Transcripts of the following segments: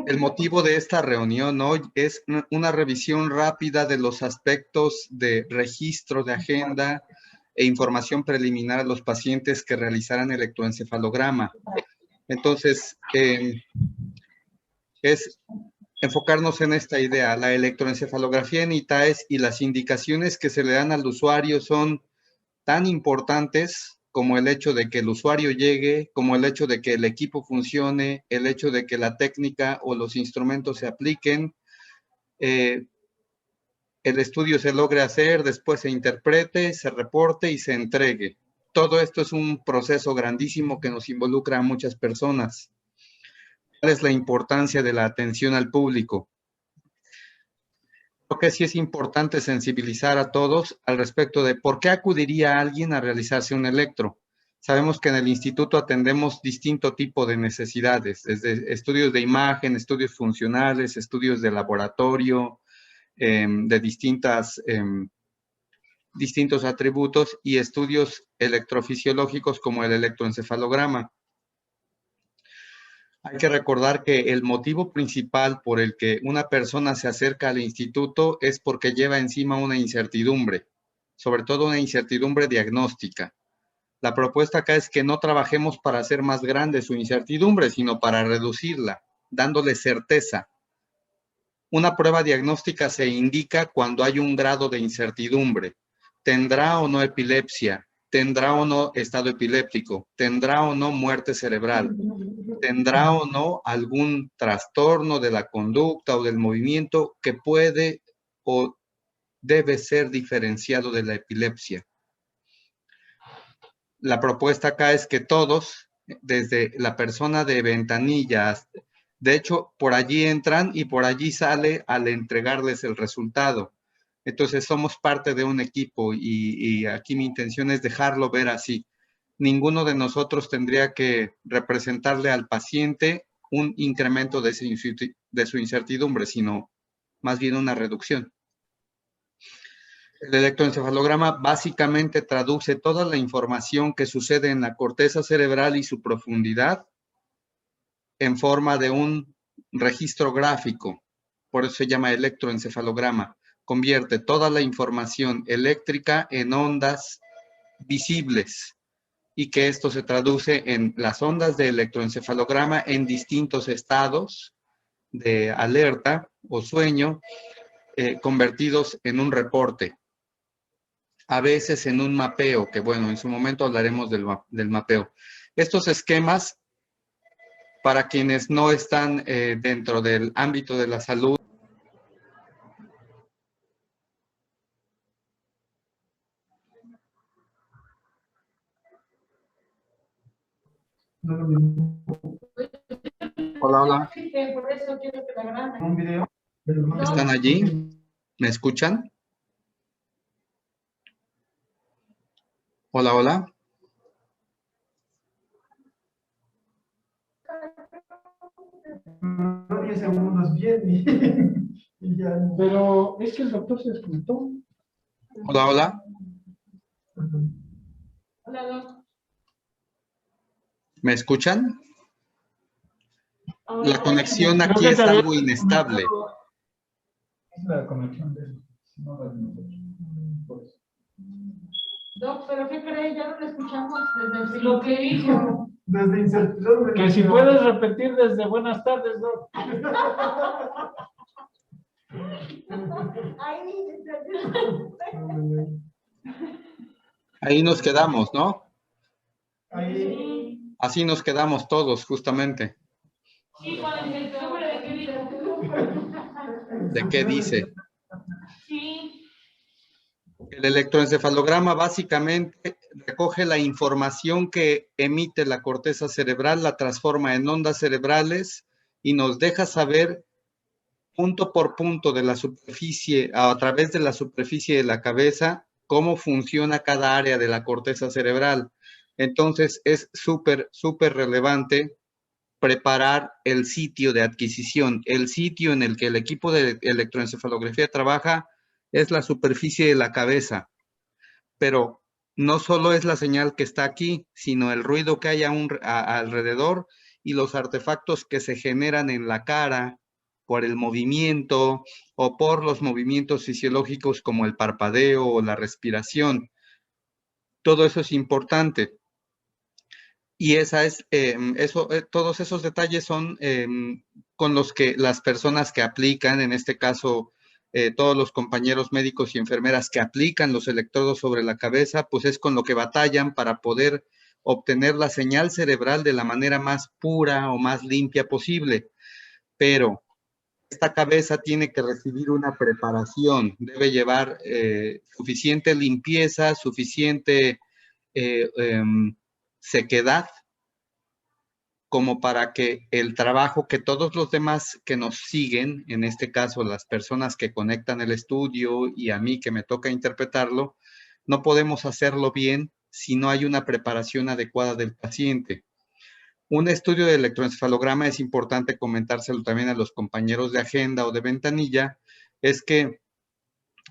El motivo de esta reunión hoy es una revisión rápida de los aspectos de registro de agenda e información preliminar a los pacientes que realizarán electroencefalograma. Entonces, es enfocarnos en esta idea. La electroencefalografía en ITAES y las indicaciones que se le dan al usuario son tan importantes como el hecho de que el usuario llegue, como el hecho de que el equipo funcione, el hecho de que la técnica o los instrumentos se apliquen, el estudio se logre hacer, después se interprete, se reporte y se entregue. Todo esto es un proceso grandísimo que nos involucra a muchas personas. ¿Cuál es la importancia de la atención al público? Creo que sí es importante sensibilizar a todos al respecto de por qué acudiría alguien a realizarse un electro. Sabemos que en el instituto atendemos distinto tipo de necesidades, desde estudios de imagen, estudios funcionales, estudios de laboratorio, de distintos atributos y estudios electrofisiológicos como el electroencefalograma. Hay que recordar que el motivo principal por el que una persona se acerca al instituto es porque lleva encima una incertidumbre, sobre todo una incertidumbre diagnóstica. La propuesta acá es que no trabajemos para hacer más grande su incertidumbre, sino para reducirla, dándole certeza. Una prueba diagnóstica se indica cuando hay un grado de incertidumbre. ¿Tendrá o no epilepsia? ¿Tendrá o no estado epiléptico? ¿Tendrá o no muerte cerebral? ¿Tendrá o no algún trastorno de la conducta o del movimiento que puede o debe ser diferenciado de la epilepsia? La propuesta acá es que todos, desde la persona de ventanilla, de hecho, por allí entran y por allí sale al entregarles el resultado. Entonces, somos parte de un equipo y aquí mi intención es dejarlo ver así. Ninguno de nosotros tendría que representarle al paciente un incremento de su incertidumbre, sino más bien una reducción. El electroencefalograma básicamente traduce toda la información que sucede en la corteza cerebral y su profundidad en forma de un registro gráfico. Por eso se llama electroencefalograma. Convierte toda la información eléctrica en ondas visibles y que esto se traduce en las ondas de electroencefalograma en distintos estados de alerta o sueño, convertidos en un reporte. A veces en un mapeo, que bueno, en su momento hablaremos del mapeo. Estos esquemas, para quienes no están dentro del ámbito de la salud, hola, hola. ¿Están allí? ¿Me escuchan? Hola, hola. No, 10 segundos bien. Y ya no. Pero es que el doctor se desconectó. Hola, hola. Hola. ¿Me escuchan? La conexión aquí es algo inestable. Es la conexión de Doc, ¿pero qué cree? Ya no lo escuchamos desde lo que dijo. Desde incertidumbre. Que si puedes repetir desde buenas tardes, Doc. Ahí nos quedamos, ¿no? Ahí. Así nos quedamos todos, justamente. Sí, con la incertidumbre de qué dijo. ¿De qué dice? Sí. El electroencefalograma básicamente recoge la información que emite la corteza cerebral, la transforma en ondas cerebrales y nos deja saber punto por punto de la superficie, a través de la superficie de la cabeza, cómo funciona cada área de la corteza cerebral. Entonces es súper relevante preparar el sitio de adquisición. El sitio en el que el equipo de electroencefalografía trabaja es la superficie de la cabeza, pero no solo es la señal que está aquí, sino el ruido que hay alrededor y los artefactos que se generan en la cara por el movimiento o por los movimientos fisiológicos como el parpadeo o la respiración. Todo eso es importante. Y todos esos detalles son con los que las personas que aplican, en este caso, todos los compañeros médicos y enfermeras que aplican los electrodos sobre la cabeza, pues es con lo que batallan para poder obtener la señal cerebral de la manera más pura o más limpia posible. Pero esta cabeza tiene que recibir una preparación, debe llevar suficiente limpieza, suficiente sequedad, como para que el trabajo que todos los demás que nos siguen, en este caso las personas que conectan el estudio y a mí que me toca interpretarlo, no podemos hacerlo bien si no hay una preparación adecuada del paciente. Un estudio de electroencefalograma, es importante comentárselo también a los compañeros de agenda o de ventanilla, es que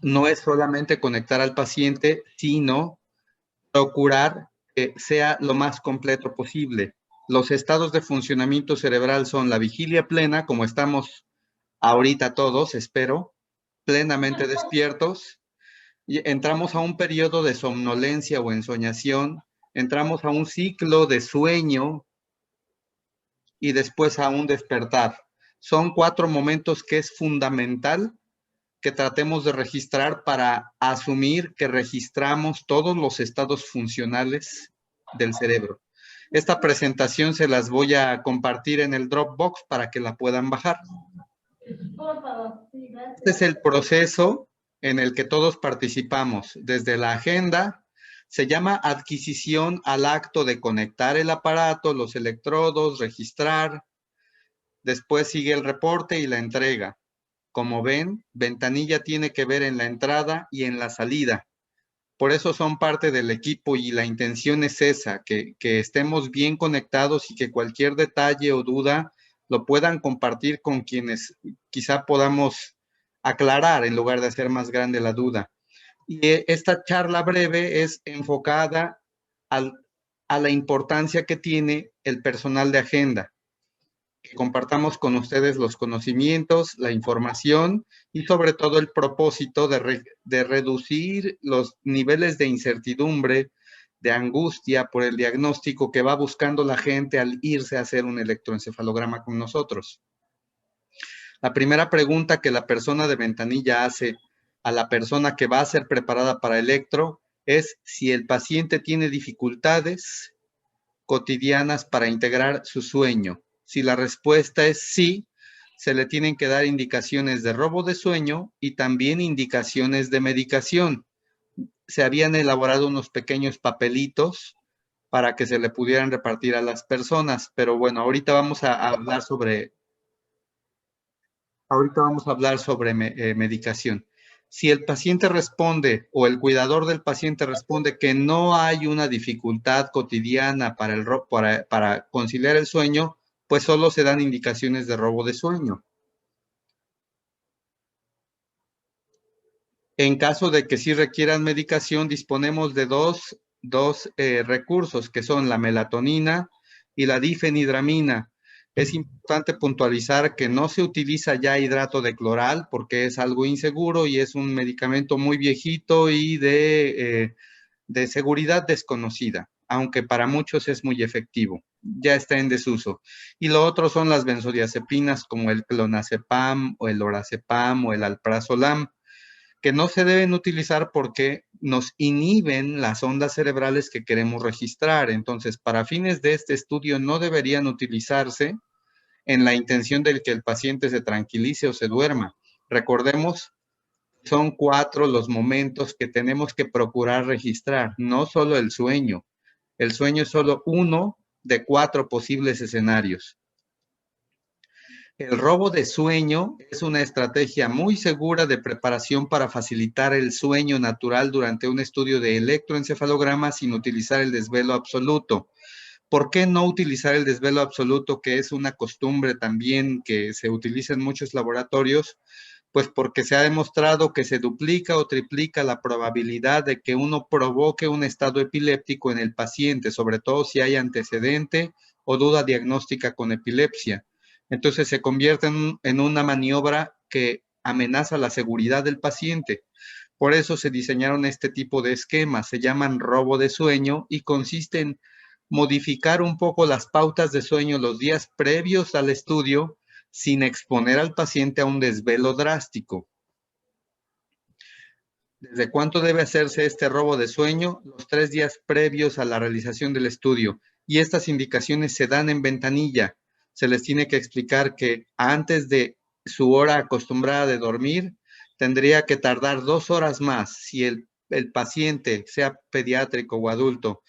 no es solamente conectar al paciente, sino procurar que sea lo más completo posible. Los estados de funcionamiento cerebral son la vigilia plena, como estamos ahorita todos, espero, plenamente despiertos, y entramos a un periodo de somnolencia o ensoñación, entramos a un ciclo de sueño y después a un despertar. Son 4 momentos que es fundamental que tratemos de registrar para asumir que registramos todos los estados funcionales del cerebro. Esta presentación se las voy a compartir en el Dropbox para que la puedan bajar. Este es el proceso en el que todos participamos. Desde la agenda, se llama adquisición al acto de conectar el aparato, los electrodos, registrar. Después sigue el reporte y la entrega. Como ven, ventanilla tiene que ver en la entrada y en la salida. Por eso son parte del equipo y la intención es esa, que estemos bien conectados y que cualquier detalle o duda lo puedan compartir con quienes quizá podamos aclarar en lugar de hacer más grande la duda. Y esta charla breve es enfocada a la importancia que tiene el personal de agenda. Que compartamos con ustedes los conocimientos, la información y sobre todo el propósito de reducir los niveles de incertidumbre, de angustia por el diagnóstico que va buscando la gente al irse a hacer un electroencefalograma con nosotros. La primera pregunta que la persona de ventanilla hace a la persona que va a ser preparada para electro es si el paciente tiene dificultades cotidianas para integrar su sueño. Si la respuesta es sí, se le tienen que dar indicaciones de robo de sueño y también indicaciones de medicación. Se habían elaborado unos pequeños papelitos para que se le pudieran repartir a las personas, pero bueno, ahorita vamos a hablar sobre medicación. Si el paciente responde o el cuidador del paciente responde que no hay una dificultad cotidiana para conciliar el sueño, pues solo se dan indicaciones de robo de sueño. En caso de que sí requieran medicación, disponemos de dos recursos, que son la melatonina y la difenhidramina. Es importante puntualizar que no se utiliza ya hidrato de cloral porque es algo inseguro y es un medicamento muy viejito y de seguridad desconocida, aunque para muchos es muy efectivo. Ya está en desuso. Y lo otro son las benzodiazepinas como el clonazepam o el lorazepam o el alprazolam, que no se deben utilizar porque nos inhiben las ondas cerebrales que queremos registrar. Entonces, para fines de este estudio no deberían utilizarse en la intención de que el paciente se tranquilice o se duerma. Recordemos, son 4 los momentos que tenemos que procurar registrar, no solo el sueño. El sueño es solo uno de 4 posibles escenarios. El robo de sueño es una estrategia muy segura de preparación para facilitar el sueño natural durante un estudio de electroencefalograma sin utilizar el desvelo absoluto. ¿Por qué no utilizar el desvelo absoluto, que es una costumbre también que se utiliza en muchos laboratorios? Pues porque se ha demostrado que se duplica o triplica la probabilidad de que uno provoque un estado epiléptico en el paciente, sobre todo si hay antecedente o duda diagnóstica con epilepsia. Entonces se convierte en una maniobra que amenaza la seguridad del paciente. Por eso se diseñaron este tipo de esquemas, se llaman robo de sueño y consiste en modificar un poco las pautas de sueño los días previos al estudio sin exponer al paciente a un desvelo drástico. ¿Desde cuánto debe hacerse este robo de sueño? Los 3 días previos a la realización del estudio. Y estas indicaciones se dan en ventanilla. Se les tiene que explicar que antes de su hora acostumbrada de dormir, tendría que tardar 2 horas más. Si el paciente, sea pediátrico o adulto,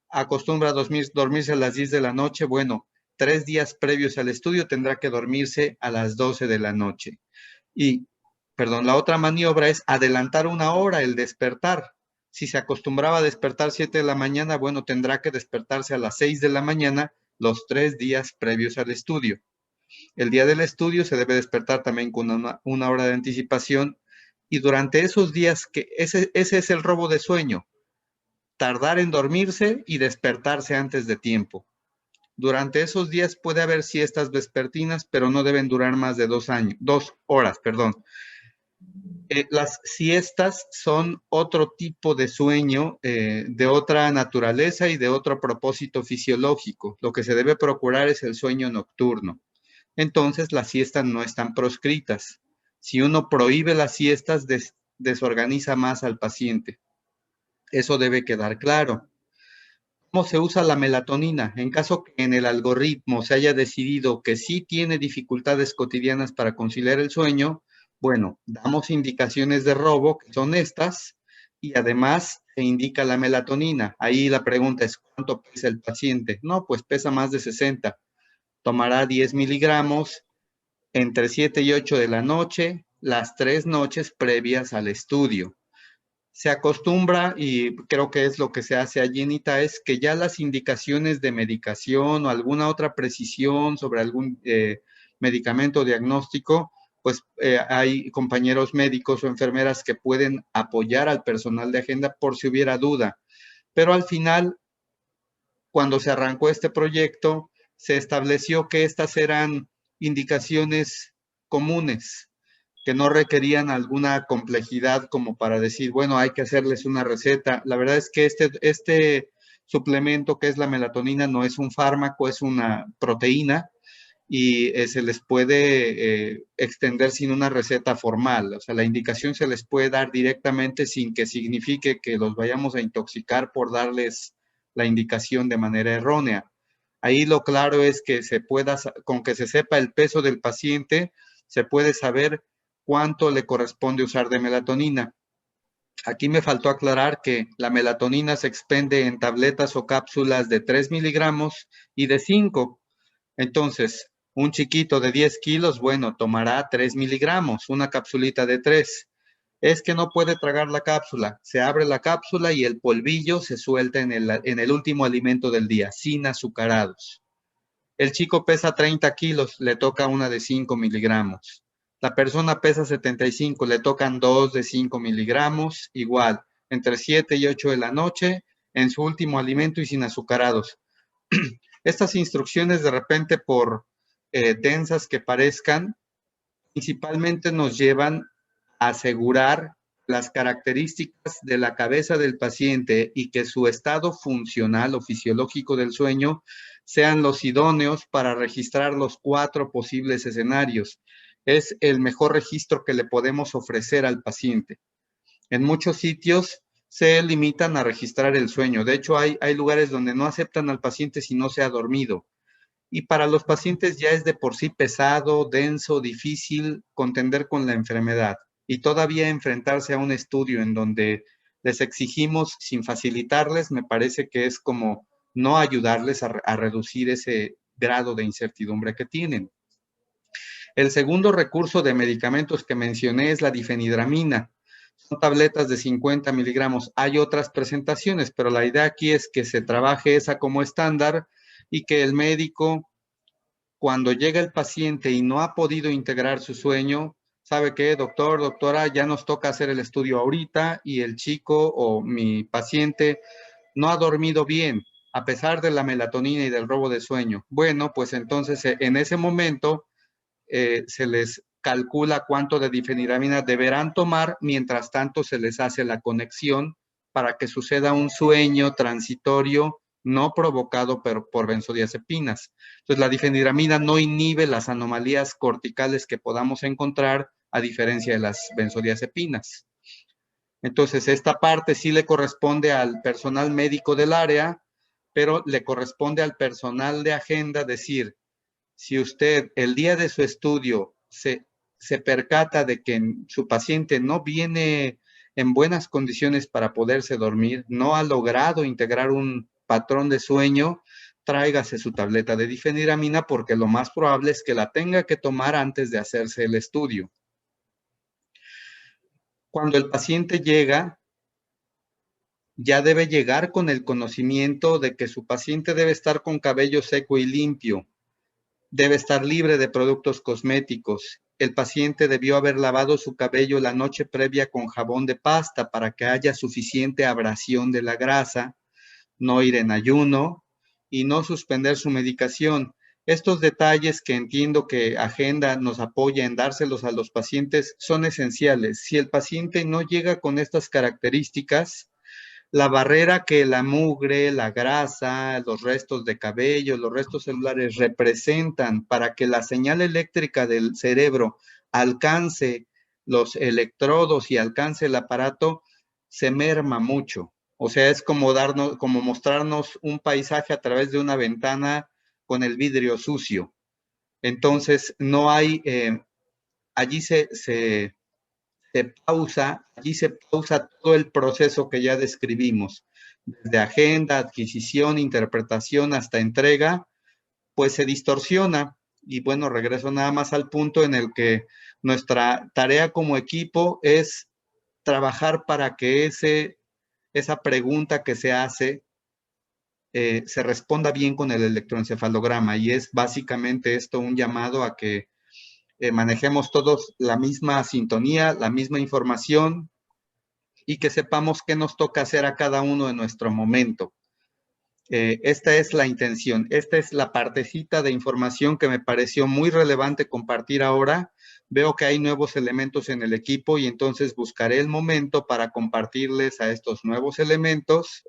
acostumbra a dormirse a las 10 de la noche, bueno, 3 días previos al estudio tendrá que dormirse a las 12 de la noche. Y la otra maniobra es adelantar 1 hora el despertar. Si se acostumbraba a despertar 7 de la mañana, bueno, tendrá que despertarse a las 6 de la mañana los 3 días previos al estudio. El día del estudio se debe despertar también con una hora de anticipación y durante esos días, ese es el robo de sueño, tardar en dormirse y despertarse antes de tiempo. Durante esos días puede haber siestas vespertinas, pero no deben durar más de 2 horas. Las siestas son otro tipo de sueño, de otra naturaleza y de otro propósito fisiológico. Lo que se debe procurar es el sueño nocturno. Entonces, las siestas no están proscritas. Si uno prohíbe las siestas, desorganiza más al paciente. Eso debe quedar claro. ¿Cómo se usa la melatonina? En caso que en el algoritmo se haya decidido que sí tiene dificultades cotidianas para conciliar el sueño, bueno, damos indicaciones de robo, que son estas, y además se indica la melatonina. Ahí la pregunta es, ¿cuánto pesa el paciente? No, pues pesa más de 60. Tomará 10 miligramos entre 7 y 8 de la noche, las 3 noches previas al estudio. Se acostumbra, y creo que es lo que se hace allí en ITAES, que ya las indicaciones de medicación o alguna otra precisión sobre algún medicamento diagnóstico, pues hay compañeros médicos o enfermeras que pueden apoyar al personal de agenda por si hubiera duda. Pero al final, cuando se arrancó este proyecto, se estableció que estas eran indicaciones comunes, que no requerían alguna complejidad como para decir, bueno, hay que hacerles una receta. La verdad es que este suplemento que es la melatonina no es un fármaco, es una proteína y se les puede extender sin una receta formal. O sea, la indicación se les puede dar directamente sin que signifique que los vayamos a intoxicar por darles la indicación de manera errónea. Ahí lo claro es que con que se sepa el peso del paciente, se puede saber cuánto le corresponde usar de melatonina. Aquí me faltó aclarar que la melatonina se expende en tabletas o cápsulas de 3 miligramos y de 5. Entonces, un chiquito de 10 kilos, bueno, tomará 3 miligramos, una capsulita de 3. Es que no puede tragar la cápsula. Se abre la cápsula y el polvillo se suelta en el último alimento del día, sin azucarados. El chico pesa 30 kilos, le toca una de 5 miligramos. La persona pesa 75, le tocan 2 de 5 miligramos, igual, entre 7 y 8 de la noche, en su último alimento y sin azucarados. Estas instrucciones, de repente, por densas que parezcan, principalmente nos llevan a asegurar las características de la cabeza del paciente y que su estado funcional o fisiológico del sueño sean los idóneos para registrar los 4 posibles escenarios. Es el mejor registro que le podemos ofrecer al paciente. En muchos sitios se limitan a registrar el sueño. De hecho, hay lugares donde no aceptan al paciente si no se ha dormido. Y para los pacientes ya es de por sí pesado, denso, difícil contender con la enfermedad. Y todavía enfrentarse a un estudio en donde les exigimos sin facilitarles, me parece que es como no ayudarles a reducir ese grado de incertidumbre que tienen. El segundo recurso de medicamentos que mencioné es la difenhidramina. Son tabletas de 50 miligramos. Hay otras presentaciones, pero la idea aquí es que se trabaje esa como estándar y que el médico, cuando llega el paciente y no ha podido integrar su sueño, ¿sabe qué, doctor, doctora? Ya nos toca hacer el estudio ahorita y el chico o mi paciente no ha dormido bien. a pesar de la melatonina y del robo de sueño. Bueno, pues entonces en ese momento se les calcula cuánto de difeniramina deberán tomar, mientras tanto se les hace la conexión para que suceda un sueño transitorio no provocado por benzodiazepinas. Entonces, la difeniramina no inhibe las anomalías corticales que podamos encontrar, a diferencia de las benzodiazepinas. Entonces, esta parte sí le corresponde al personal médico del área, pero le corresponde al personal de agenda decir, si usted el día de su estudio se percata de que su paciente no viene en buenas condiciones para poderse dormir, no ha logrado integrar un patrón de sueño, tráigase su tableta de difeniramina, porque lo más probable es que la tenga que tomar antes de hacerse el estudio. Cuando el paciente llega, ya debe llegar con el conocimiento de que su paciente debe estar con cabello seco y limpio, debe estar libre de productos cosméticos. El paciente debió haber lavado su cabello la noche previa con jabón de pasta para que haya suficiente abrasión de la grasa, no ir en ayuno y no suspender su medicación. Estos detalles que entiendo que Agenda nos apoya en dárselos a los pacientes son esenciales. Si el paciente no llega con estas características, la barrera que la mugre, la grasa, los restos de cabello, los restos celulares representan para que la señal eléctrica del cerebro alcance los electrodos y alcance el aparato, se merma mucho. O sea, es como mostrarnos un paisaje a través de una ventana con el vidrio sucio. Entonces, no hay, allí se pausa todo el proceso que ya describimos, desde agenda, adquisición, interpretación hasta entrega, pues se distorsiona. Y bueno, regreso nada más al punto en el que nuestra tarea como equipo es trabajar para que esa pregunta que se hace se responda bien con el electroencefalograma, y es básicamente esto un llamado a que manejemos todos la misma sintonía, la misma información, y que sepamos qué nos toca hacer a cada uno en nuestro momento. Esta es la intención, esta es la partecita de información que me pareció muy relevante compartir ahora. Veo que hay nuevos elementos en el equipo y entonces buscaré el momento para compartirles a estos nuevos elementos,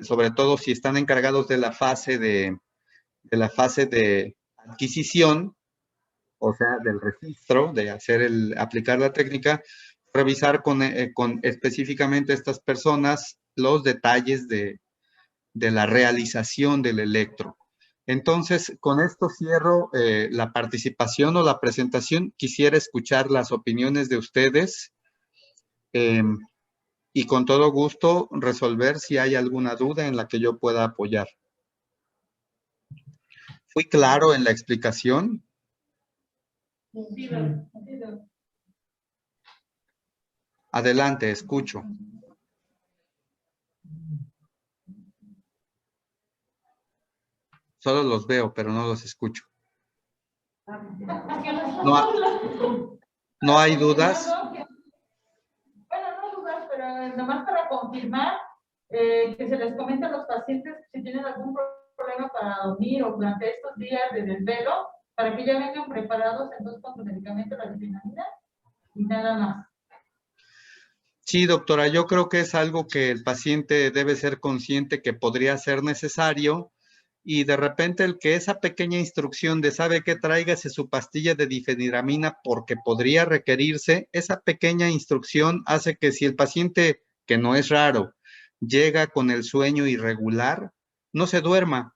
sobre todo si están encargados de la fase de adquisición, o sea, del registro, de aplicar la técnica, revisar con específicamente estas personas los detalles de la realización del electro. Entonces, con esto cierro la participación o la presentación. Quisiera escuchar las opiniones de ustedes y con todo gusto resolver si hay alguna duda en la que yo pueda apoyar. ¿Fui claro en la explicación? Sí. Adelante, escucho. Solo los veo, pero no los escucho. ¿No hay dudas? Bueno, no dudas, pero nomás para confirmar que se les comente a los pacientes si tienen algún problema para dormir o durante estos días de desvelo, para que ya vengan preparados entonces con su medicamento, la difenamina, y nada más. Sí, doctora, yo creo que es algo que el paciente debe ser consciente que podría ser necesario, y de repente el que esa pequeña instrucción de sabe que tráigase su pastilla de difeniramina porque podría requerirse, esa pequeña instrucción hace que si el paciente, que no es raro, llega con el sueño irregular, no se duerma.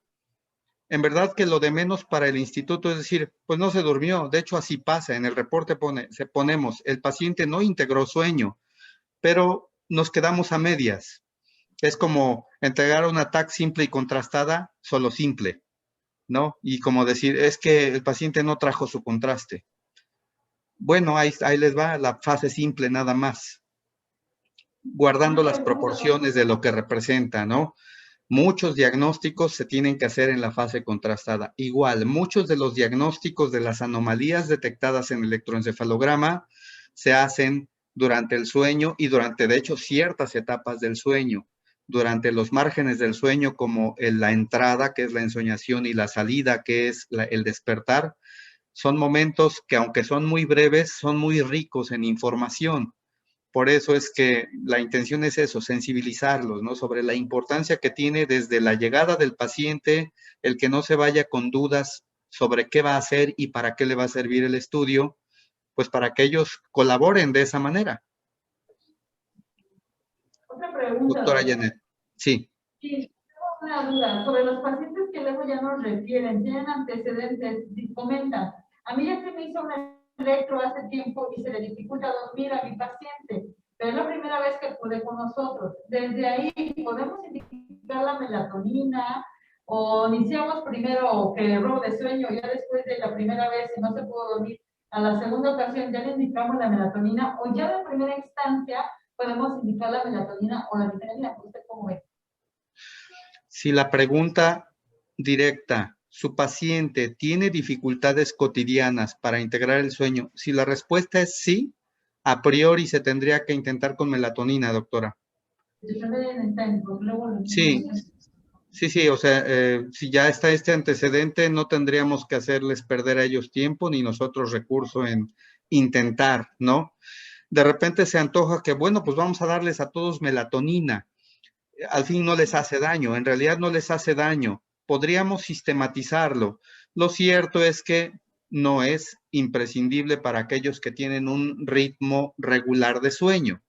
En verdad que lo de menos para el instituto es decir, pues no se durmió. De hecho, así pasa. En el reporte ponemos, el paciente no integró sueño, pero nos quedamos a medias. Es como entregar una TAC simple y contrastada, solo simple, ¿no? Y como decir, es que el paciente no trajo su contraste. Bueno, ahí les va la fase simple nada más, guardando las proporciones de lo que representa, ¿no? Muchos diagnósticos se tienen que hacer en la fase contrastada. Igual, muchos de los diagnósticos de las anomalías detectadas en el electroencefalograma se hacen durante el sueño y durante, de hecho, ciertas etapas del sueño. durante los márgenes del sueño, como la entrada, que es la ensoñación, y la salida, que es el despertar, son momentos que, aunque son muy breves, son muy ricos en información. Por eso es que la intención es eso, sensibilizarlos, ¿no? Sobre la importancia que tiene desde la llegada del paciente, el que no se vaya con dudas sobre qué va a hacer y para qué le va a servir el estudio, pues para que ellos colaboren de esa manera. Otra pregunta, Doctora Janet. Sí. Sí, tengo una duda sobre los pacientes que luego ya nos refieren, tienen antecedentes, comentan, a mí ya se me hizo un electro hace tiempo y se le dificulta dormir a mi paciente, pero es la primera vez que acude con nosotros. Desde ahí, ¿podemos indicar la melatonina o iniciamos primero que el robo de sueño, ya después de la primera vez, si no se pudo dormir, a la segunda ocasión ya le indicamos la melatonina o ya de primera instancia podemos indicar la melatonina o la vitamina? ¿Usted cómo ve? Si la pregunta directa, ¿su paciente tiene dificultades cotidianas para integrar el sueño? Si la respuesta es sí, a priori se tendría que intentar con melatonina, doctora. Sí, sí, o sea, si ya está este antecedente, no tendríamos que hacerles perder a ellos tiempo ni nosotros recurso en intentar, ¿no? De repente se antoja que, bueno, pues vamos a darles a todos melatonina. Al fin no les hace daño, en realidad no les hace daño. Podríamos sistematizarlo. Lo cierto es que no es imprescindible para aquellos que tienen un ritmo regular de sueño.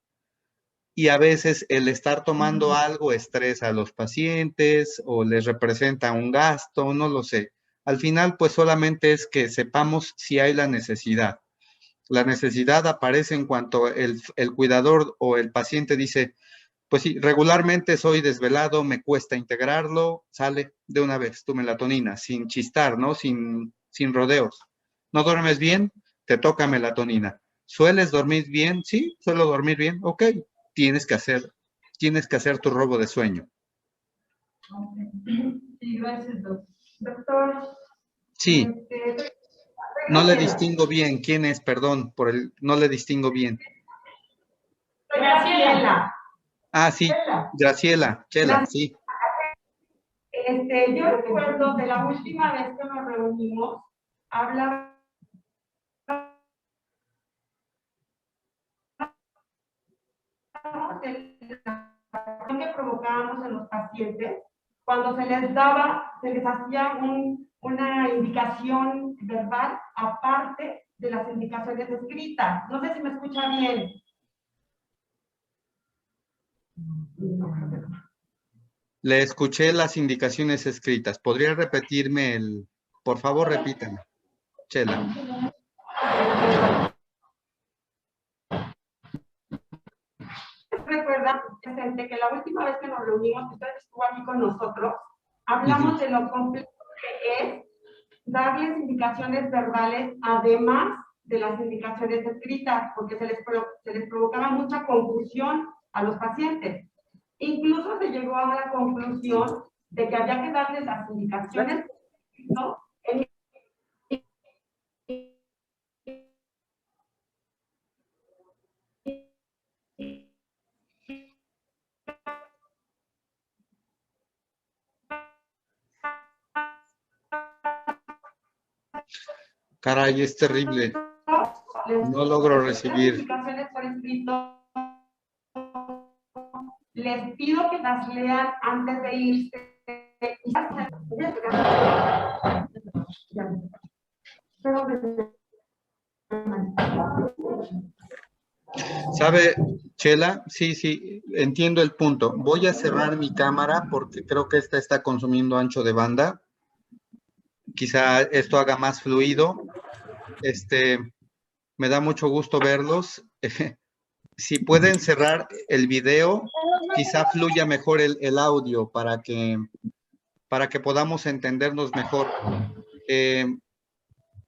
Y a veces el estar tomando algo estresa a los pacientes o les representa un gasto, no lo sé. Al final, pues solamente es que sepamos si hay la necesidad. La necesidad aparece en cuanto el cuidador o el paciente dice, pues sí, regularmente soy desvelado, me cuesta integrarlo, sale de una vez tu melatonina, sin chistar, ¿no? Sin rodeos. ¿No duermes bien? Te toca melatonina. ¿Sueles dormir bien? Sí, suelo dormir bien. Ok, tienes que hacer tu robo de sueño. Sí, gracias, doctor. Sí. No le distingo bien. ¿Quién es? Perdón, no le distingo bien. Graciela. Ah, sí, Graciela, Chela, sí. Yo recuerdo de la última vez que nos reunimos, hablaba de la que provocábamos en los pacientes cuando se les hacía una indicación verbal aparte de las indicaciones escritas. No sé si me escucha bien. Le escuché las indicaciones escritas. ¿Podría repetirme por favor, repítame, Chela? Recuerda, presente, que la última vez que nos reunimos, usted estuvo aquí con nosotros, hablamos de lo complejo que es darles indicaciones verbales además de las indicaciones escritas, porque se les provocaba mucha confusión a los pacientes. Incluso se llegó a la conclusión de que había que darles las indicaciones, ¿no? Caray, es terrible. No logro recibir. Indicaciones por escrito. Les pido que las lean antes de irse. ¿Sabe, Chela? Sí, entiendo el punto. Voy a cerrar mi cámara porque creo que esta está consumiendo ancho de banda. Quizá esto haga más fluido. Me da mucho gusto verlos. Si pueden cerrar el video, quizá fluya mejor el audio para que podamos entendernos mejor.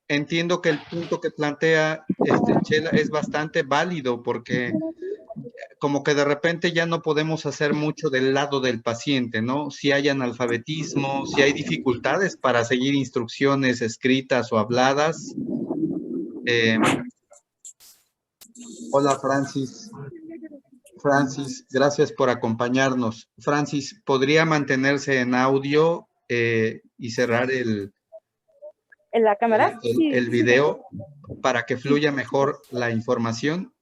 Entiendo que el punto que plantea Chela es bastante válido porque como que de repente ya no podemos hacer mucho del lado del paciente, ¿no? Si hay analfabetismo, si hay dificultades para seguir instrucciones escritas o habladas. Hola, Francis. Francis, gracias por acompañarnos. Francis, ¿podría mantenerse en audio y cerrar ¿En la cámara? el video para que fluya mejor la información?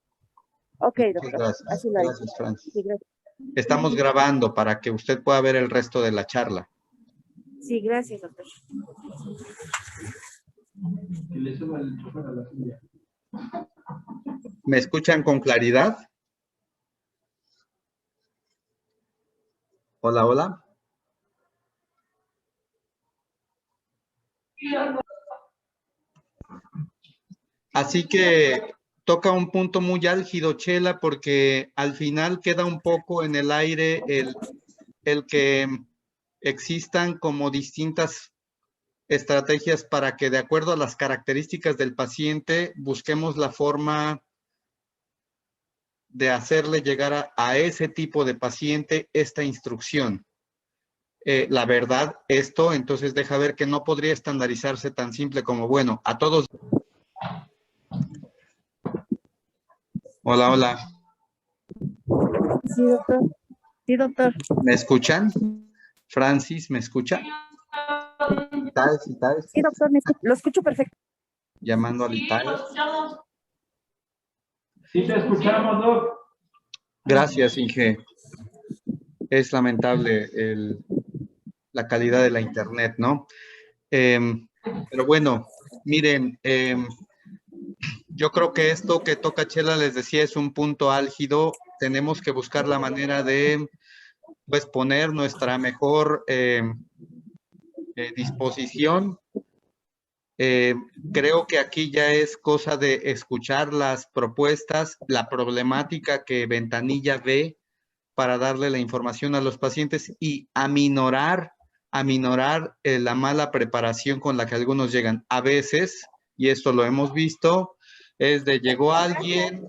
Ok, Muchas doctor. gracias. Así lo haré. Gracias, Francis. Sí, gracias. Estamos grabando para que usted pueda ver el resto de la charla. Sí, gracias, doctor. Que le suba el chofer a la silla. ¿Me escuchan con claridad? Hola, hola. Así que toca un punto muy álgido, Chela, porque al final queda un poco en el aire el que existan como distintas estrategias para que, de acuerdo a las características del paciente, busquemos la forma de hacerle llegar a ese tipo de paciente esta instrucción. La verdad, esto entonces deja ver que no podría estandarizarse tan simple como, bueno, a todos. Hola, hola. Sí, doctor. Sí, doctor. ¿Me escuchan? Francis, ¿me escucha? ¿Itaes? Sí, doctor, lo escucho perfecto. Llamando al Sí, Itaes. lo escuchamos. Sí, te escuchamos, Doc. Gracias, Inge. Es lamentable la calidad de la internet, ¿no? Pero bueno, miren, yo creo que esto que toca Chela, les decía, es un punto álgido. Tenemos que buscar la manera de, pues, poner nuestra mejor disposición. Creo que aquí ya es cosa de escuchar las propuestas, la problemática que Ventanilla ve para darle la información a los pacientes y aminorar la mala preparación con la que algunos llegan. A veces, y esto lo hemos visto, es de llegó alguien,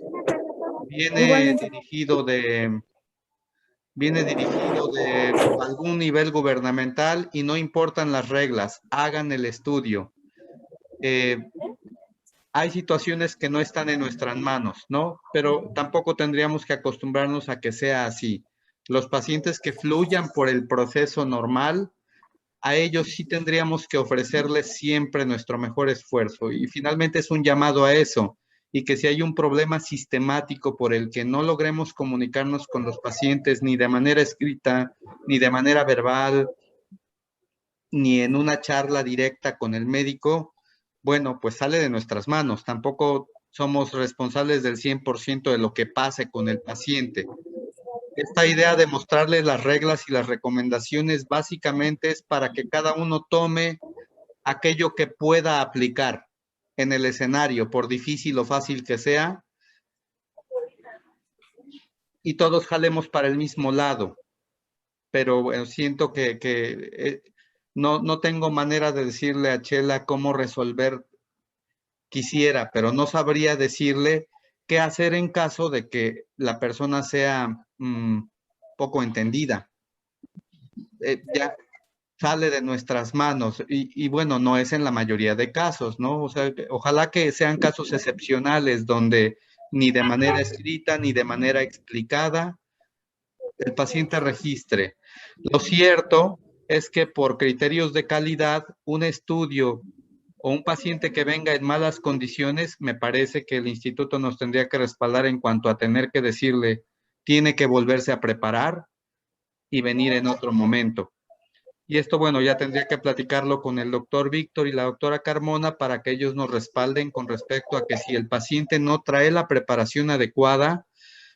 viene dirigido de algún nivel gubernamental y no importan las reglas, hagan el estudio. Hay situaciones que no están en nuestras manos, ¿no? Pero tampoco tendríamos que acostumbrarnos a que sea así. Los pacientes que fluyan por el proceso normal, a ellos sí tendríamos que ofrecerles siempre nuestro mejor esfuerzo. Y finalmente es un llamado a eso. Y que si hay un problema sistemático por el que no logremos comunicarnos con los pacientes ni de manera escrita, ni de manera verbal, ni en una charla directa con el médico, bueno, pues sale de nuestras manos. Tampoco somos responsables del 100% de lo que pase con el paciente. Esta idea de mostrarles las reglas y las recomendaciones básicamente es para que cada uno tome aquello que pueda aplicar en el escenario, por difícil o fácil que sea, y todos jalemos para el mismo lado. Pero bueno, siento que no tengo manera de decirle a Chela cómo resolver. Quisiera, pero no sabría decirle qué hacer en caso de que la persona sea poco entendida. Ya sale de nuestras manos y bueno, no es en la mayoría de casos, ¿no? O sea, ojalá que sean casos excepcionales donde ni de manera escrita ni de manera explicada el paciente registre. Lo cierto es que por criterios de calidad, un estudio o un paciente que venga en malas condiciones, me parece que el instituto nos tendría que respaldar en cuanto a tener que decirle, tiene que volverse a preparar y venir en otro momento. Y esto, bueno, ya tendría que platicarlo con el doctor Víctor y la doctora Carmona para que ellos nos respalden con respecto a que si el paciente no trae la preparación adecuada,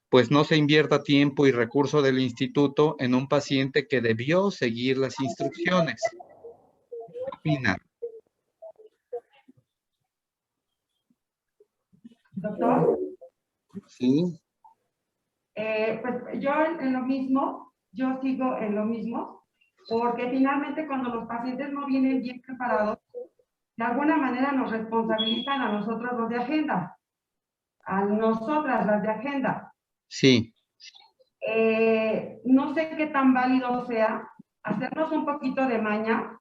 pues no se invierta tiempo y recurso del instituto en un paciente que debió seguir las instrucciones. ¿Qué opina? Doctor, Sí. pues yo en lo mismo, yo sigo en lo mismo, porque finalmente cuando los pacientes no vienen bien preparados, de alguna manera nos responsabilizan a nosotros los de agenda, a nosotras las de agenda. Sí. No sé qué tan válido sea hacernos un poquito de maña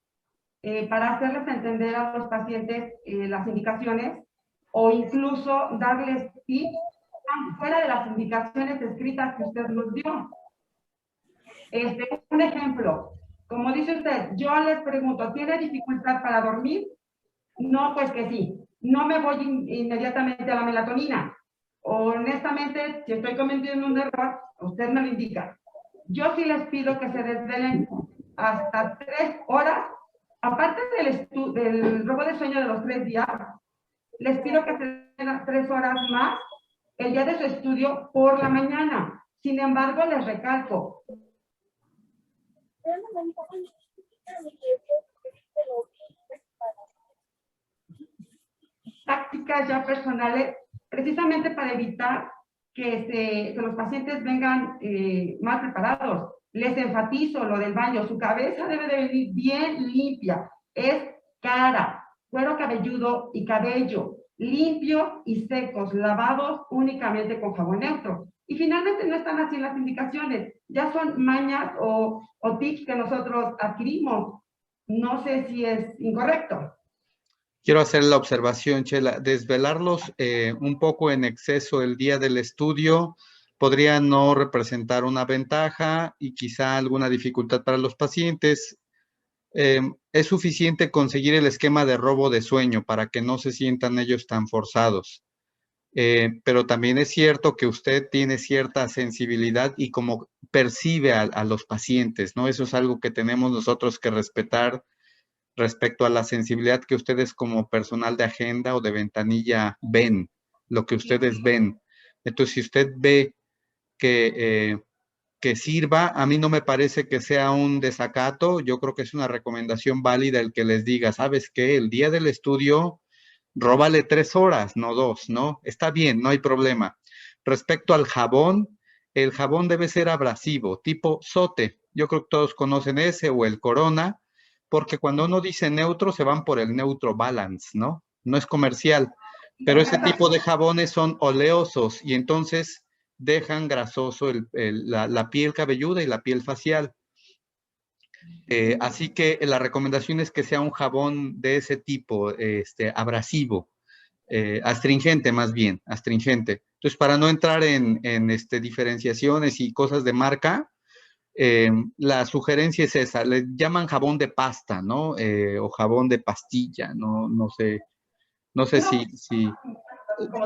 para hacerles entender a los pacientes las indicaciones o incluso darles tips fuera de las indicaciones escritas que usted nos dio. Un ejemplo, como dice usted, yo les pregunto, ¿tiene dificultad para dormir? No, pues que sí. No me voy inmediatamente a la melatonina. Honestamente, si estoy cometiendo un error, usted me lo indica. Yo sí les pido que se desvelen hasta 3 horas. Aparte del robo de sueño de los 3 días, les pido que se den 3 horas más el día de su estudio por la mañana. Sin embargo, les recalco. Tácticas ya personales, precisamente para evitar que los pacientes vengan mal preparados. Les enfatizo lo del baño, su cabeza debe de venir bien limpia, es cara, cuero cabelludo y cabello, limpio y secos, lavados únicamente con jabón neutro. Y finalmente no están así las indicaciones, ya son mañas o tips que nosotros adquirimos. No sé si es incorrecto. Quiero hacer la observación, Chela, desvelarlos un poco en exceso el día del estudio podría no representar una ventaja y quizá alguna dificultad para los pacientes. Es suficiente conseguir el esquema de robo de sueño para que no se sientan ellos tan forzados. Pero también es cierto que usted tiene cierta sensibilidad y como percibe a los pacientes, ¿no? Eso es algo que tenemos nosotros que respetar respecto a la sensibilidad que ustedes como personal de agenda o de ventanilla ven, lo que ustedes ven. Entonces, si usted ve que sirva, a mí no me parece que sea un desacato, yo creo que es una recomendación válida el que les diga, ¿sabes qué? El día del estudio, róbale 3 horas, no 2, ¿no? Está bien, no hay problema. Respecto al jabón, el jabón debe ser abrasivo, tipo Sote. Yo creo que todos conocen ese o el Corona, porque cuando uno dice neutro, se van por el Neutro Balance, ¿no? No es comercial, pero ese tipo de jabones son oleosos y entonces dejan grasoso la piel cabelluda y la piel facial. Así que la recomendación es que sea un jabón de ese tipo, abrasivo, astringente más bien, astringente. Entonces, para no entrar en diferenciaciones y cosas de marca, la sugerencia es esa, le llaman jabón de pasta, ¿no? O jabón de pastilla, no sé si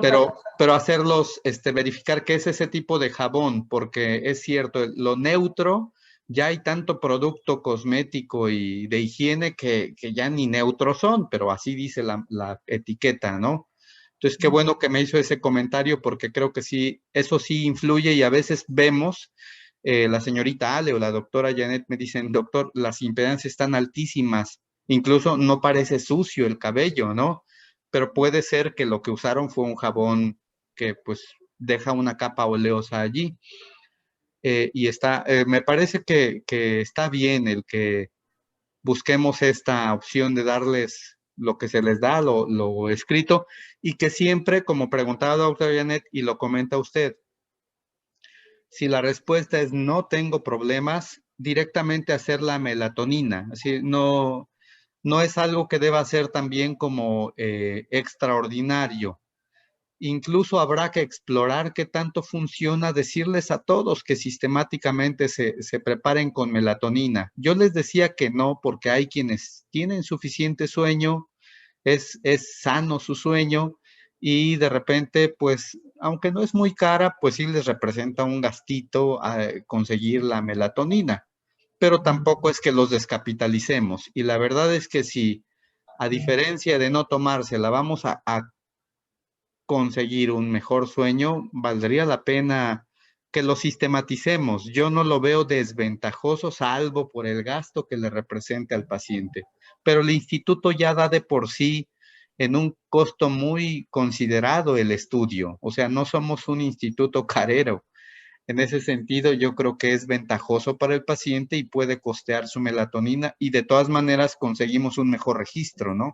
pero hacerlos, verificar qué es ese tipo de jabón, porque es cierto, lo neutro, ya hay tanto producto cosmético y de higiene que ya ni neutros son, pero así dice la etiqueta, ¿no? Entonces, qué bueno que me hizo ese comentario porque creo que sí, eso sí influye y a veces vemos, la señorita Ale o la doctora Janet me dicen, doctor, las impedancias están altísimas, incluso no parece sucio el cabello, ¿no? Pero puede ser que lo que usaron fue un jabón que pues deja una capa oleosa allí. Y me parece que está bien el que busquemos esta opción de darles lo que se les da, lo escrito, y que siempre, como preguntaba la doctora Janet, y lo comenta usted, si la respuesta es no tengo problemas, directamente hacer la melatonina. Así, no es algo que deba ser también como extraordinario. Incluso habrá que explorar qué tanto funciona decirles a todos que sistemáticamente se preparen con melatonina. Yo les decía que no, porque hay quienes tienen suficiente sueño, es sano su sueño y de repente, pues, aunque no es muy cara, pues sí les representa un gastito conseguir la melatonina. Pero tampoco es que los descapitalicemos. Y la verdad es que si, a diferencia de no tomársela, vamos a conseguir un mejor sueño, valdría la pena que lo sistematicemos. Yo no lo veo desventajoso, salvo por el gasto que le represente al paciente. Pero el instituto ya da de por sí en un costo muy considerado el estudio. O sea, no somos un instituto carero. En ese sentido, yo creo que es ventajoso para el paciente y puede costear su melatonina y de todas maneras conseguimos un mejor registro, ¿no?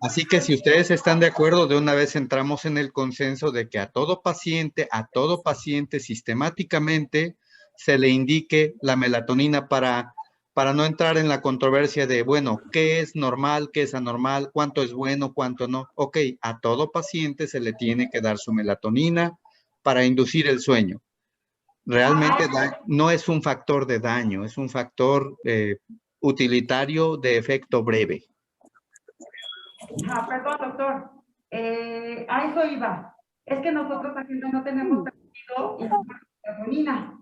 Así que si ustedes están de acuerdo, de una vez entramos en el consenso de que a todo paciente sistemáticamente se le indique la melatonina para para no entrar en la controversia de, bueno, ¿qué es normal, qué es anormal, cuánto es bueno, cuánto no? Ok, a todo paciente se le tiene que dar su melatonina para inducir el sueño. Realmente no es un factor de daño, es un factor utilitario de efecto breve. Perdón, doctor. A eso iba. Es que nosotros aquí no tenemos permitido melatonina.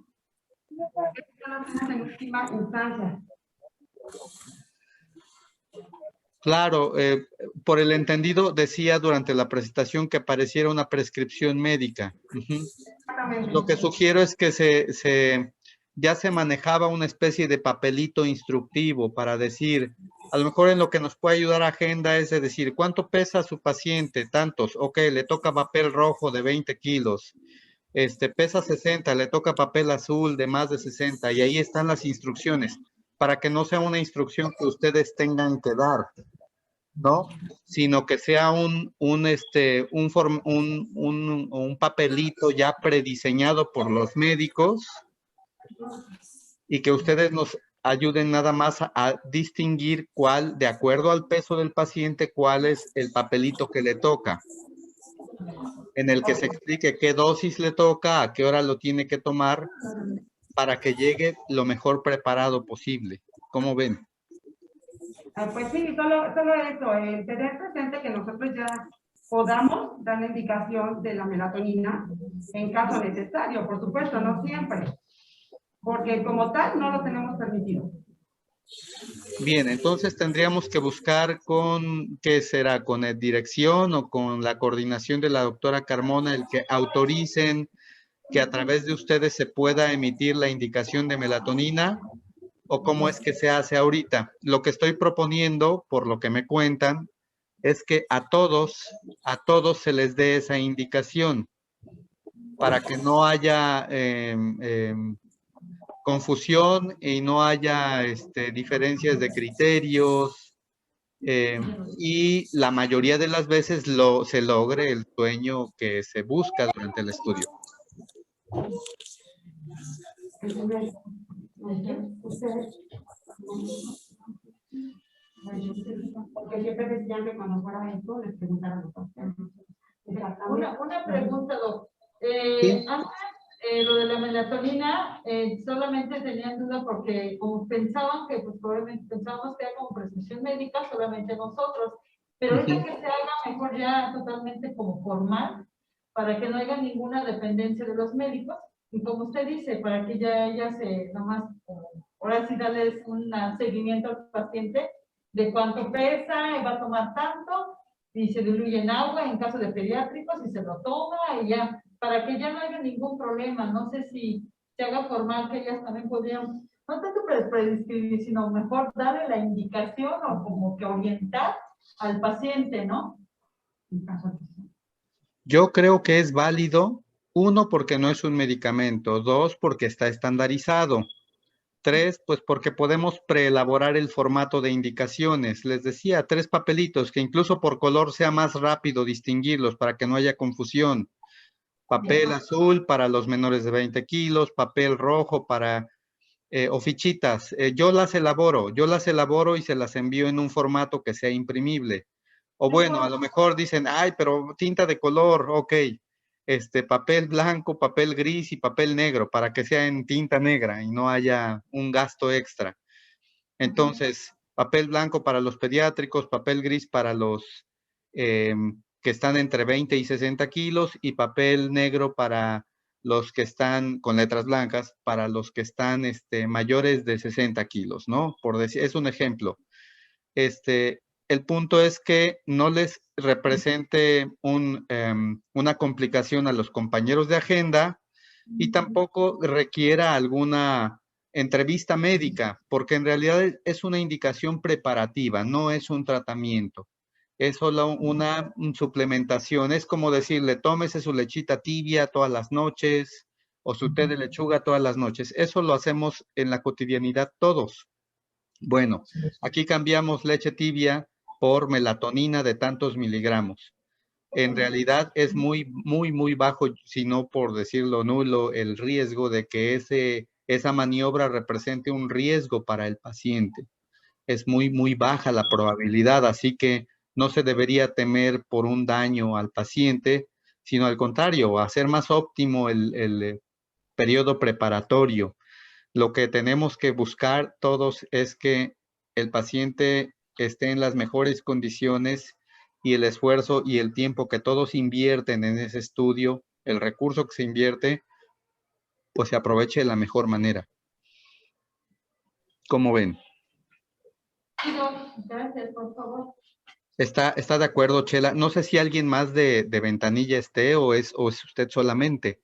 Esto lo hacemos en última instancia. Claro, por el entendido decía durante la presentación que pareciera una prescripción médica. Exactamente. Lo que sugiero es que ya se manejaba una especie de papelito instructivo para decir, a lo mejor en lo que nos puede ayudar a agenda es de decir, ¿cuánto pesa su paciente? Tantos, ok, le toca papel rojo de 20 kilos, pesa 60, le toca papel azul de más de 60, y ahí están las instrucciones, para que no sea una instrucción que ustedes tengan que dar, ¿no? Sino que sea un papelito ya prediseñado por los médicos y que ustedes nos ayuden nada más a distinguir cuál, de acuerdo al peso del paciente, cuál es el papelito que le toca, en el que se explique qué dosis le toca, a qué hora lo tiene que tomar, para que llegue lo mejor preparado posible. ¿Cómo ven? Pues sí, solo eso, tener presente que nosotros ya podamos dar la indicación de la melatonina en caso necesario, por supuesto, no siempre, porque como tal no lo tenemos permitido. Bien, entonces tendríamos que buscar ¿qué será? ¿Con la dirección o con la coordinación de la doctora Carmona el que autoricen que a través de ustedes se pueda emitir la indicación de melatonina? ¿O cómo es que se hace ahorita? Lo que estoy proponiendo, por lo que me cuentan, es que a todos se les dé esa indicación para que no haya confusión y no haya diferencias de criterios y la mayoría de las veces se logre el sueño que se busca durante el estudio. Porque siempre decían que cuando fuera esto les preguntaran a los pacientes. Una pregunta, Doc. Sí. Antes, lo de la melatonina, solamente tenían duda porque como pensaban que, pues probablemente pensábamos que era como prescripción médica solamente nosotros, pero ahorita que se haga mejor ya totalmente como formal, para que no haya ninguna dependencia de los médicos, y como usted dice, para que ya se, nomás, ahora sí darles un seguimiento al paciente de cuánto pesa, y va a tomar tanto, y se diluye en agua en caso de pediátricos, y se lo toma, y ya, para que ya no haya ningún problema. No sé si se haga formal que ellas también podrían, no tanto prescribir, sino mejor darle la indicación o como que orientar al paciente, ¿no? Yo creo que es válido, 1, porque no es un medicamento, 2, porque está estandarizado, 3, pues porque podemos preelaborar el formato de indicaciones. Les decía, 3 papelitos, que incluso por color sea más rápido distinguirlos para que no haya confusión. Papel azul para los menores de 20 kilos, papel rojo para, o fichitas. Yo las elaboro y se las envío en un formato que sea imprimible. O bueno, a lo mejor dicen, ay, pero tinta de color, ok. Papel blanco, papel gris y papel negro para que sea en tinta negra y no haya un gasto extra. Entonces, papel blanco para los pediátricos, papel gris para los que están entre 20 y 60 kilos y papel negro para los que están con letras blancas, para los que están mayores de 60 kilos, ¿no? Por decir, es un ejemplo. El punto es que no les represente una complicación a los compañeros de agenda y tampoco requiera alguna entrevista médica, porque en realidad es una indicación preparativa, no es un tratamiento. Es solo una suplementación. Es como decirle, tómese su lechita tibia todas las noches o su té de lechuga todas las noches. Eso lo hacemos en la cotidianidad todos. Bueno, aquí cambiamos leche tibia por melatonina de tantos miligramos. En realidad es muy bajo, si no por decirlo nulo, el riesgo de que ese esa maniobra represente un riesgo para el paciente. Es muy baja la probabilidad, así que no se debería temer por un daño al paciente, sino al contrario, hacer más óptimo el periodo preparatorio. Lo que tenemos que buscar todos es que el paciente esté en las mejores condiciones y el esfuerzo y el tiempo que todos invierten en ese estudio, el recurso que se invierte, pues se aproveche de la mejor manera. ¿Cómo ven? Gracias, por favor. ¿Está de acuerdo, Chela? No sé si alguien más de Ventanilla esté o es usted solamente.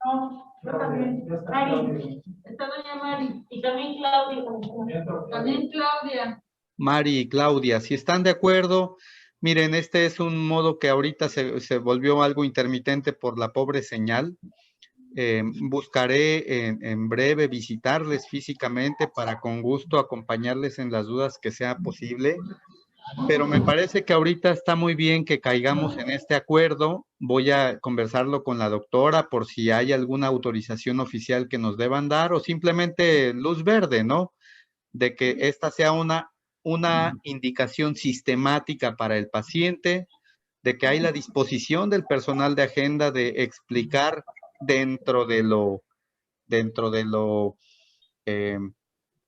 No, yo también. Mari, está doña Mari. Y también Claudia. También Claudia. Mari y Claudia, si están de acuerdo, miren, este es un modo que ahorita se volvió algo intermitente por la pobre señal. Buscaré en breve visitarles físicamente para con gusto acompañarles en las dudas que sea posible. Pero me parece que ahorita está muy bien que caigamos en este acuerdo. Voy a conversarlo con la doctora por si hay alguna autorización oficial que nos deban dar o simplemente luz verde, ¿no? De que esta sea una indicación sistemática para el paciente, de que hay la disposición del personal de agenda de explicar dentro de lo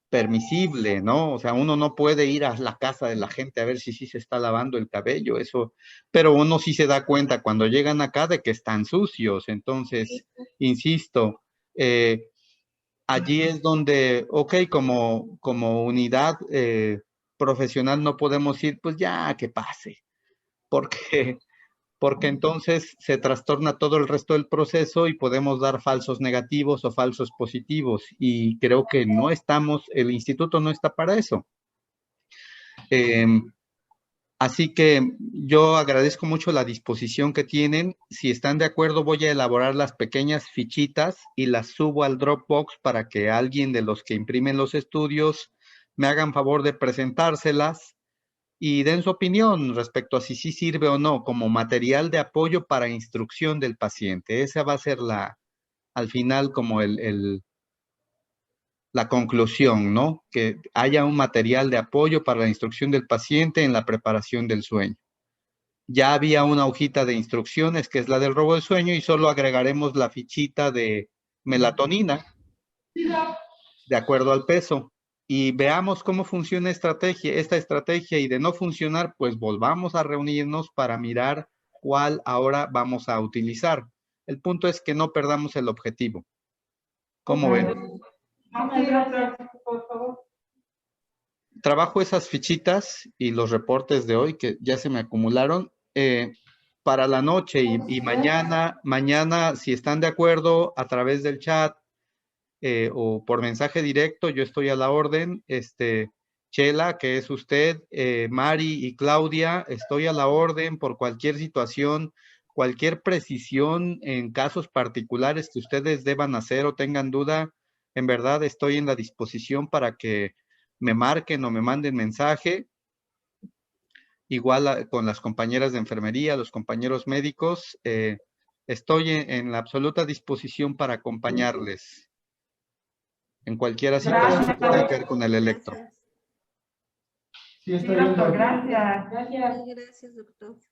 permisible, ¿no? O sea, uno no puede ir a la casa de la gente a ver si sí se está lavando el cabello, eso, pero uno sí se da cuenta cuando llegan acá de que están sucios. Entonces, insisto, allí es donde, ok, como unidad profesional no podemos ir, pues ya que pase, porque entonces se trastorna todo el resto del proceso y podemos dar falsos negativos o falsos positivos. Y creo que no estamos, el instituto no está para eso. Así que yo agradezco mucho la disposición que tienen. Si están de acuerdo, voy a elaborar las pequeñas fichitas y las subo al Dropbox para que alguien de los que imprimen los estudios me hagan favor de presentárselas y den su opinión respecto a si sí sirve o no como material de apoyo para instrucción del paciente. Esa va a ser al final como la conclusión, ¿no? Que haya un material de apoyo para la instrucción del paciente en la preparación del sueño. Ya había una hojita de instrucciones que es la del robo del sueño y solo agregaremos la fichita de melatonina de acuerdo al peso. Y veamos cómo funciona esta estrategia, y de no funcionar, pues volvamos a reunirnos para mirar cuál ahora vamos a utilizar. El punto es que no perdamos el objetivo. ¿Cómo ven? Por favor. Trabajo esas fichitas y los reportes de hoy que ya se me acumularon para la noche y mañana, si están de acuerdo, a través del chat, o por mensaje directo, yo estoy a la orden. Chela, que es usted, Mari y Claudia, estoy a la orden por cualquier situación, cualquier precisión en casos particulares que ustedes deban hacer o tengan duda. En verdad estoy en la disposición para que me marquen o me manden mensaje. Igual con las compañeras de enfermería, los compañeros médicos, estoy en la absoluta disposición para acompañarles en cualquier situación que tenga que ver con el electro. Sí, está bien, doctor. Gracias. Gracias. Gracias, doctor.